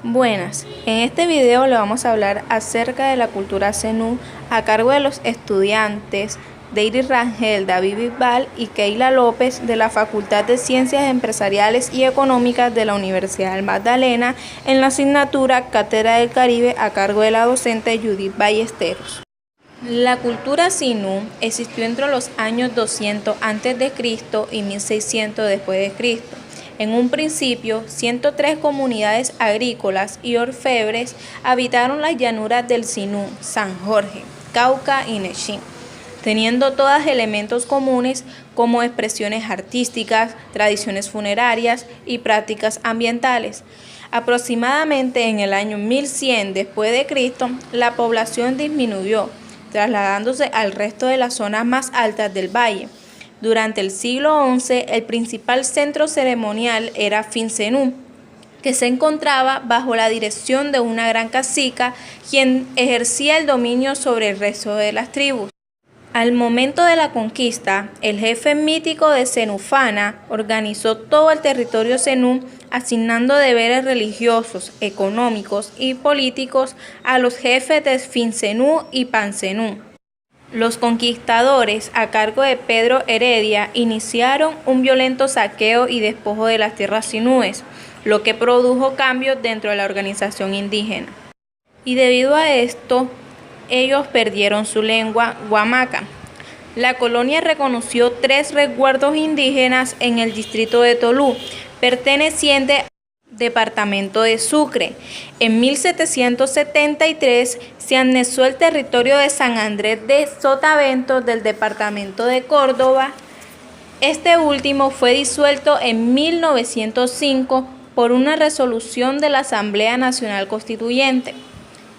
Buenas, en este video le vamos a hablar acerca de la cultura zenú a cargo de los estudiantes Deiris Rangel, David Bisbal y Keila López de la Facultad de Ciencias Empresariales y Económicas de la Universidad del Magdalena en la asignatura Cátedra del Caribe a cargo de la docente Judith Ballesteros. La cultura zenú existió entre los años 200 a.C. y 1600 después de Cristo. En un principio, 103 comunidades agrícolas y orfebres habitaron las llanuras del Zenú, San Jorge, Cauca y Nechí, teniendo todas elementos comunes como expresiones artísticas, tradiciones funerarias y prácticas ambientales. Aproximadamente en el año 1100 después de Cristo, la población disminuyó, trasladándose al resto de las zonas más altas del valle. Durante el siglo XI, el principal centro ceremonial era Finzenú, que se encontraba bajo la dirección de una gran cacica, quien ejercía el dominio sobre el resto de las tribus. Al momento de la conquista, el jefe mítico de Zenúfana organizó todo el territorio zenú, asignando deberes religiosos, económicos y políticos a los jefes de Finzenú y Panzenú. Los conquistadores, a cargo de Pedro Heredia, iniciaron un violento saqueo y despojo de las tierras zenúes, lo que produjo cambios dentro de la organización indígena. Y debido a esto, ellos perdieron su lengua guamaca. La colonia reconoció 3 resguardos indígenas en el distrito de Tolú, perteneciente al departamento de Sucre. En 1773 se anexó el territorio de San Andrés de Sotavento del departamento de Córdoba. Este último fue disuelto en 1905 por una resolución de la Asamblea Nacional Constituyente.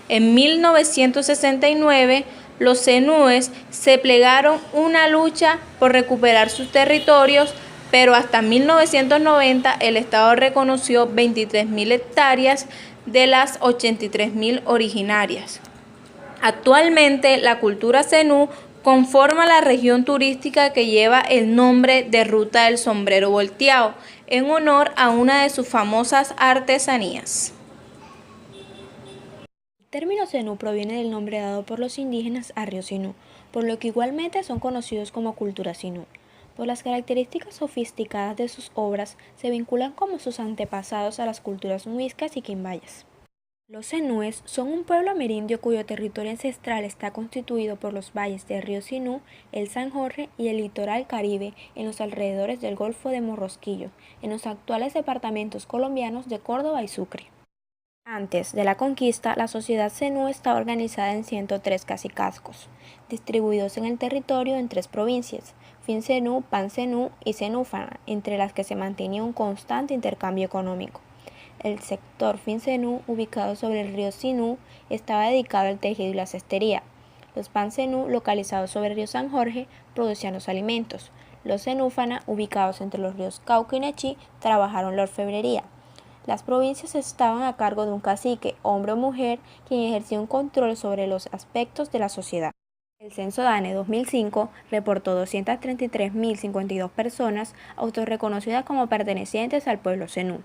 En 1969, los zenúes se plegaron una lucha por recuperar sus territorios, pero hasta 1990 el Estado reconoció 23.000 hectáreas de las 83.000 originarias. Actualmente, la cultura zenú conforma la región turística que lleva el nombre de Ruta del Sombrero Volteado, en honor a una de sus famosas artesanías. El término zenú proviene del nombre dado por los indígenas a río Zenú, por lo que igualmente son conocidos como cultura zenú. Por las características sofisticadas de sus obras, se vinculan como sus antepasados a las culturas muiscas y quimbayas. Los zenúes son un pueblo amerindio cuyo territorio ancestral está constituido por los valles del río Zenú, el San Jorge y el litoral caribe en los alrededores del Golfo de Morrosquillo, en los actuales departamentos colombianos de Córdoba y Sucre. Antes de la conquista, la sociedad zenú estaba organizada en 103 cacicazgos, distribuidos en el territorio en 3 provincias, Finzenú, Panzenú y Zenúfana, entre las que se mantenía un constante intercambio económico. El sector Finzenú, ubicado sobre el río Zenú, estaba dedicado al tejido y la cestería. Los Panzenú, localizados sobre el río San Jorge, producían los alimentos. Los Zenúfana, ubicados entre los ríos Cauca y Nechí, trabajaron la orfebrería. Las provincias estaban a cargo de un cacique, hombre o mujer, quien ejercía un control sobre los aspectos de la sociedad. El censo DANE 2005 reportó 233.052 personas autorreconocidas como pertenecientes al pueblo zenú,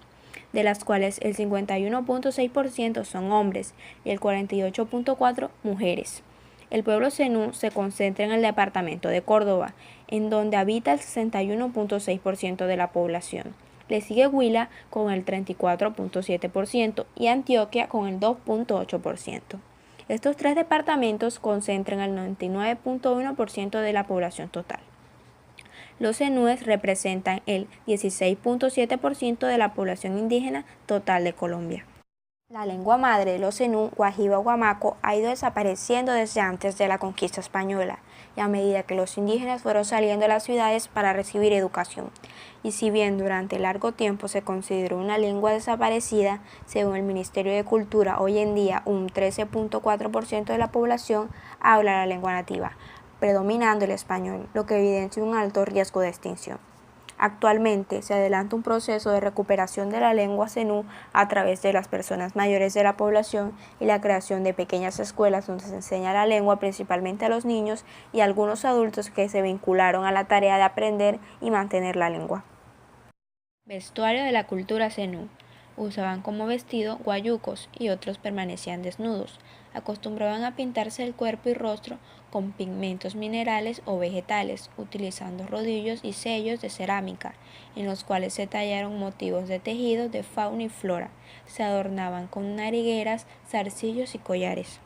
de las cuales el 51.6% son hombres y el 48.4% mujeres. El pueblo zenú se concentra en el departamento de Córdoba, en donde habita el 61.6% de la población. Le sigue Huila con el 34.7% y Antioquia con el 2.8%. Estos 3 departamentos concentran el 99.1% de la población total. Los zenúes representan el 16.7% de la población indígena total de Colombia. La lengua madre de los zenú, guajiba-guamaco, ha ido desapareciendo desde antes de la conquista española y a medida que los indígenas fueron saliendo de las ciudades para recibir educación. Y si bien durante largo tiempo se consideró una lengua desaparecida, según el Ministerio de Cultura, hoy en día un 13.4% de la población habla la lengua nativa, predominando el español, lo que evidencia un alto riesgo de extinción. Actualmente se adelanta un proceso de recuperación de la lengua zenú a través de las personas mayores de la población y la creación de pequeñas escuelas donde se enseña la lengua principalmente a los niños y a algunos adultos que se vincularon a la tarea de aprender y mantener la lengua. Vestuario de la cultura zenú. Usaban como vestido guayucos y otros permanecían desnudos. Acostumbraban a pintarse el cuerpo y rostro con pigmentos minerales o vegetales, utilizando rodillos y sellos de cerámica, en los cuales se tallaron motivos de tejidos de fauna y flora. Se adornaban con narigueras, zarcillos y collares.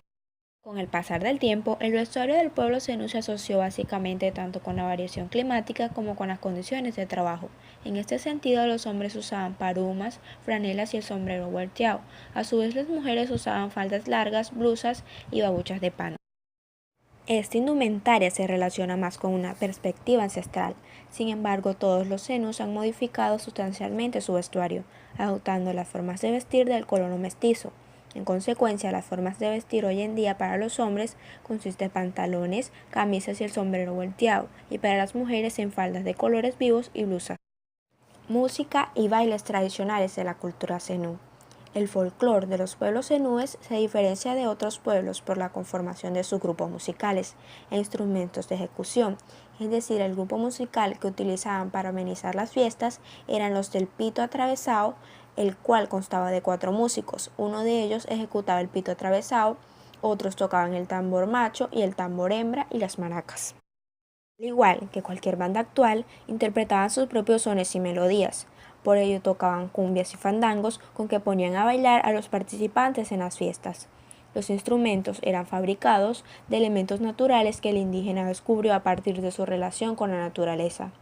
Con el pasar del tiempo, el vestuario del pueblo zenú se asoció básicamente tanto con la variación climática como con las condiciones de trabajo. En este sentido, los hombres usaban parumas, franelas y el sombrero volteado. A su vez, las mujeres usaban faldas largas, blusas y babuchas de pana. Esta indumentaria se relaciona más con una perspectiva ancestral. Sin embargo, todos los zenús han modificado sustancialmente su vestuario, adoptando las formas de vestir del colono mestizo. En consecuencia, las formas de vestir hoy en día para los hombres consisten en pantalones, camisas y el sombrero volteado, y para las mujeres en faldas de colores vivos y blusas. Música y bailes tradicionales de la cultura zenú. El folclore de los pueblos zenúes se diferencia de otros pueblos por la conformación de sus grupos musicales e instrumentos de ejecución, es decir, el grupo musical que utilizaban para amenizar las fiestas eran los del pito atravesado, el cual constaba de 4 músicos. Uno de ellos ejecutaba el pito atravesado, otros tocaban el tambor macho y el tambor hembra y las maracas. Al igual que cualquier banda actual, interpretaban sus propios sones y melodías. Por ello tocaban cumbias y fandangos con que ponían a bailar a los participantes en las fiestas. Los instrumentos eran fabricados de elementos naturales que el indígena descubrió a partir de su relación con la naturaleza.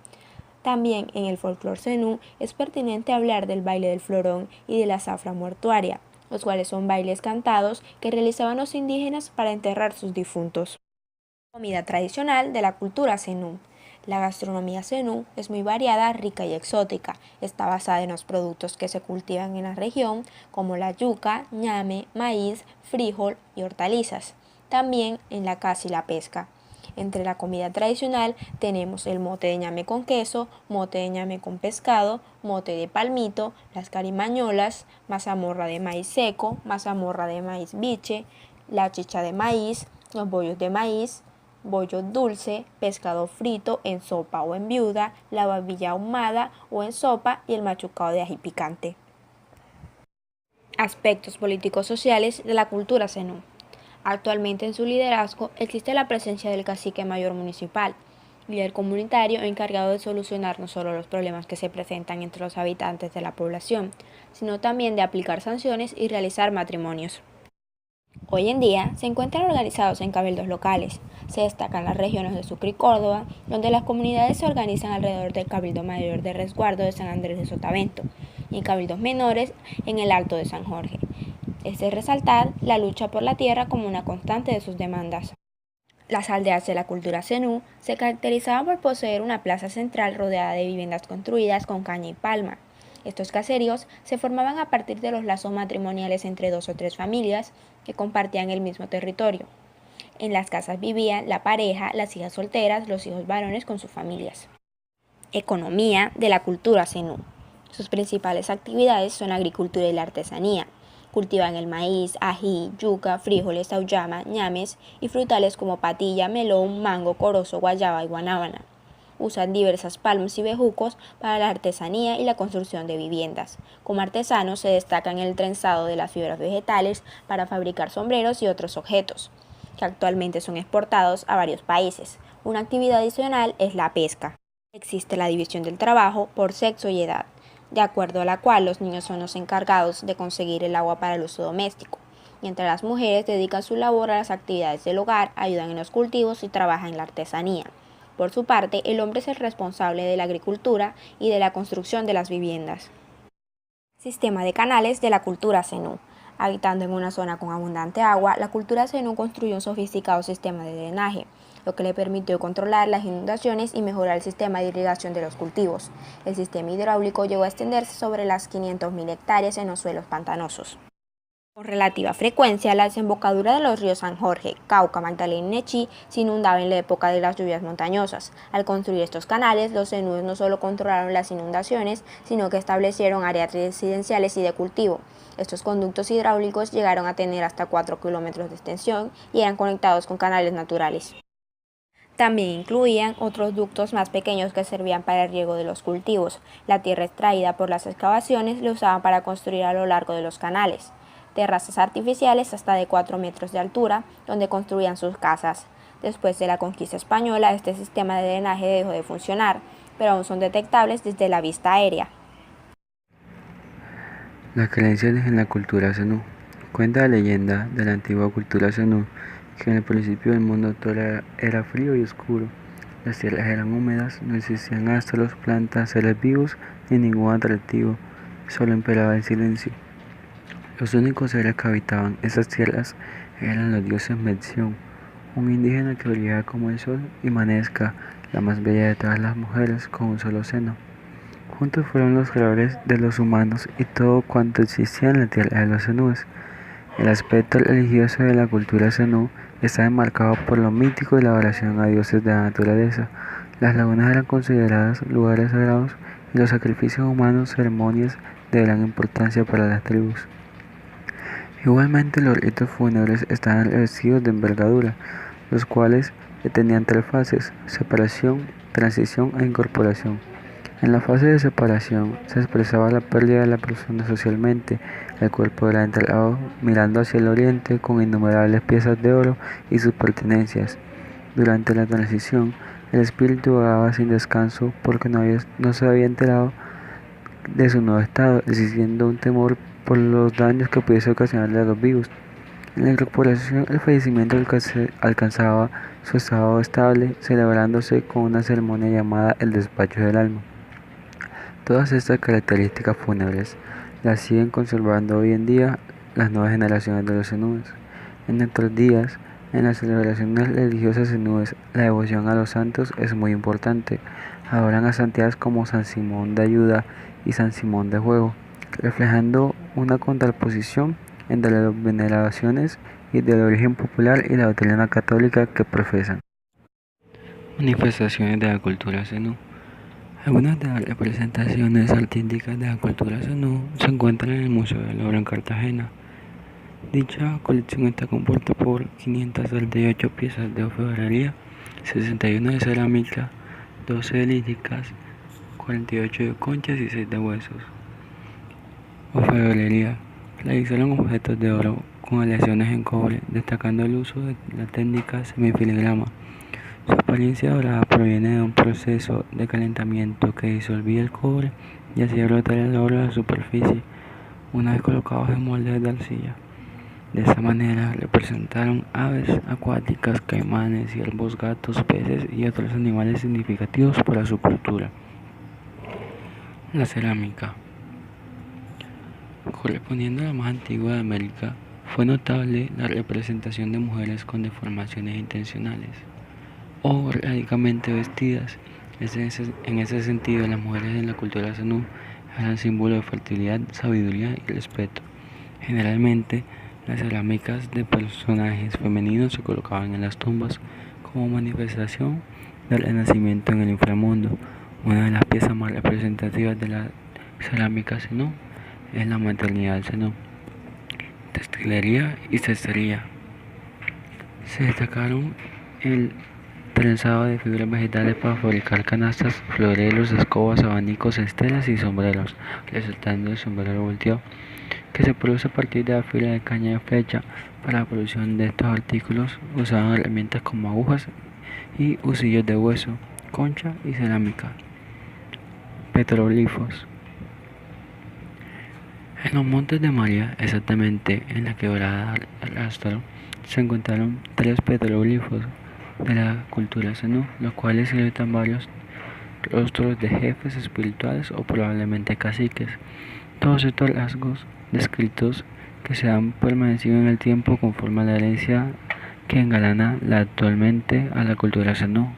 También en el folclore zenú es pertinente hablar del baile del florón y de la zafra mortuaria, los cuales son bailes cantados que realizaban los indígenas para enterrar sus difuntos. Comida tradicional de la cultura zenú. La gastronomía zenú es muy variada, rica y exótica. Está basada en los productos que se cultivan en la región, como la yuca, ñame, maíz, frijol y hortalizas. También en la caza y la pesca. Entre la comida tradicional tenemos el mote de ñame con queso, mote de ñame con pescado, mote de palmito, las carimañolas, mazamorra de maíz seco, mazamorra de maíz biche, la chicha de maíz, los bollos de maíz, bollo dulce, pescado frito en sopa o en viuda, la babilla ahumada o en sopa y el machucado de ají picante. Aspectos políticos sociales de la cultura zenú. Actualmente en su liderazgo existe la presencia del cacique mayor municipal, líder comunitario encargado de solucionar no solo los problemas que se presentan entre los habitantes de la población, sino también de aplicar sanciones y realizar matrimonios. Hoy en día se encuentran organizados en cabildos locales. Se destacan las regiones de Sucre y Córdoba, donde las comunidades se organizan alrededor del Cabildo Mayor de Resguardo de San Andrés de Sotavento y cabildos menores en el Alto de San Jorge. Es de resaltar la lucha por la tierra como una constante de sus demandas. Las aldeas de la cultura zenú se caracterizaban por poseer una plaza central rodeada de viviendas construidas con caña y palma. Estos caseríos se formaban a partir de los lazos matrimoniales entre 2 o 3 familias que compartían el mismo territorio. En las casas vivían la pareja, las hijas solteras, los hijos varones con sus familias. Economía de la cultura zenú. Sus principales actividades son la agricultura y la artesanía. Cultivan el maíz, ají, yuca, frijoles, auyama, ñames y frutales como patilla, melón, mango, corozo, guayaba y guanábana. Usan diversas palmas y bejucos para la artesanía y la construcción de viviendas. Como artesanos se destacan el trenzado de las fibras vegetales para fabricar sombreros y otros objetos, que actualmente son exportados a varios países. Una actividad adicional es la pesca. Existe la división del trabajo por sexo y edad, de acuerdo a la cual los niños son los encargados de conseguir el agua para el uso doméstico, mientras las mujeres dedican su labor a las actividades del hogar, ayudan en los cultivos y trabajan en la artesanía. Por su parte, el hombre es el responsable de la agricultura y de la construcción de las viviendas. Sistema de canales de la cultura zenú. Habitando en una zona con abundante agua, la cultura zenú construyó un sofisticado sistema de drenaje, lo que le permitió controlar las inundaciones y mejorar el sistema de irrigación de los cultivos. El sistema hidráulico llegó a extenderse sobre las 500.000 hectáreas en los suelos pantanosos. Con relativa frecuencia, la desembocadura de los ríos San Jorge, Cauca, Magdalena y Nechí se inundaba en la época de las lluvias montañosas. Al construir estos canales, los zenúes no solo controlaron las inundaciones, sino que establecieron áreas residenciales y de cultivo. Estos conductos hidráulicos llegaron a tener hasta 4 kilómetros de extensión y eran conectados con canales naturales. También incluían otros ductos más pequeños que servían para el riego de los cultivos. La tierra extraída por las excavaciones la usaban para construir a lo largo de los canales. Terrazas artificiales hasta de 4 metros de altura, donde construían sus casas. Después de la conquista española, este sistema de drenaje dejó de funcionar, pero aún son detectables desde la vista aérea. Las creencias en la cultura zenú. Cuenta la leyenda de la antigua cultura zenú que en el principio del mundo todo era frío y oscuro. Las tierras eran húmedas, no existían astros, plantas, seres vivos ni ningún atractivo, solo imperaba el silencio. Los únicos seres que habitaban esas tierras eran los dioses Metzion, un indígena que brillaba como el sol, y Manesca, la más bella de todas las mujeres, con un solo seno. Juntos fueron los creadores de los humanos y todo cuanto existía en la tierra de los zenúes. El aspecto religioso de la cultura zenú está enmarcado por lo mítico y la adoración a dioses de la naturaleza. Las lagunas eran consideradas lugares sagrados y los sacrificios humanos ceremonias de gran importancia para las tribus. Igualmente los ritos fúnebres estaban revestidos de envergadura, los cuales tenían 3 fases: separación, transición e incorporación. En la fase de separación se expresaba la pérdida de la persona socialmente. El cuerpo era enterrado mirando hacia el oriente con innumerables piezas de oro y sus pertenencias. Durante la transición, el espíritu vagaba sin descanso porque no se había enterado de su nuevo estado, existiendo un temor por los daños que pudiese ocasionarle a los vivos. En la incorporación, el fallecimiento alcanzaba su estado estable, celebrándose con una ceremonia llamada el despacho del alma. Todas estas características fúnebres las siguen conservando hoy en día las nuevas generaciones de los zenúes. En nuestros días, en las celebraciones religiosas zenúes, la devoción a los santos es muy importante. Adoran a santidades como San Simón de Ayuda y San Simón de Juego, reflejando una contraposición entre las veneraciones y del origen popular y la doctrina católica que profesan. Manifestaciones de la cultura zenú. Algunas de las representaciones artísticas de la cultura zenú se encuentran en el Museo del Oro en Cartagena. Dicha colección está compuesta por 538 piezas de orfebrería, 61 de cerámica, 12 de líricas, 48 de conchas y 6 de huesos. Orfebrería. Realizaron objetos de oro con aleaciones en cobre, destacando el uso de la técnica semifiligrama. Su apariencia dorada proviene de un proceso de calentamiento que disolvía el cobre y hacía brotar el oro a la superficie, una vez colocados en moldes de arcilla. De esta manera representaron aves acuáticas, caimanes, ciervos, gatos, peces y otros animales significativos para su cultura. La cerámica. Correspondiendo a la más antigua de América, fue notable la representación de mujeres con deformaciones intencionales o radicalmente vestidas. En ese sentido, las mujeres en la cultura zenú eran símbolo de fertilidad, sabiduría y respeto. Generalmente, las cerámicas de personajes femeninos se colocaban en las tumbas como manifestación del renacimiento en el inframundo. Una de las piezas más representativas de la cerámica zenú es la maternidad zenú, textilería y cestería. Se destacaron el trenzado de fibras vegetales para fabricar canastas, floreros, escobas, abanicos, estelas y sombreros, resaltando el sombrero volteado, que se produce a partir de la fibra de caña de flecha. Para la producción de estos artículos usaban herramientas como agujas y husillos de hueso, concha y cerámica. Petroglifos. En los Montes de María, exactamente en la quebrada Rastro, se encontraron 3 petroglifos de la cultura zenú, los cuales ilustran varios rostros de jefes espirituales o probablemente caciques. Todos estos rasgos descritos que se han permanecido en el tiempo conforman la herencia que engalana actualmente a la cultura zenú.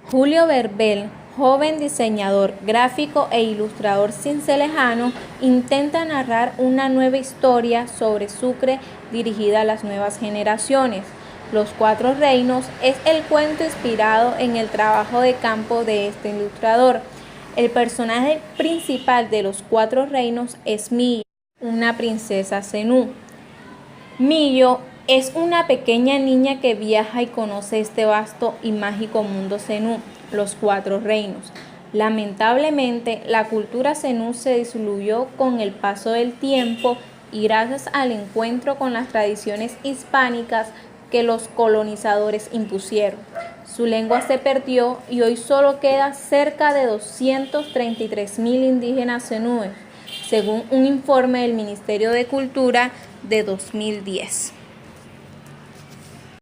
Julio Verbel, joven diseñador gráfico e ilustrador cincelejano, intenta narrar una nueva historia sobre Sucre dirigida a las nuevas generaciones. Los Cuatro Reinos es el cuento inspirado en el trabajo de campo de este ilustrador. El personaje principal de Los Cuatro Reinos es Millo, una princesa zenú. Millo Es una pequeña niña que viaja y conoce este vasto y mágico mundo zenú, los cuatro reinos. Lamentablemente, la cultura zenú se disolvió con el paso del tiempo y gracias al encuentro con las tradiciones hispánicas que los colonizadores impusieron. Su lengua se perdió y hoy solo queda cerca de 233.000 indígenas zenúes, según un informe del Ministerio de Cultura de 2010.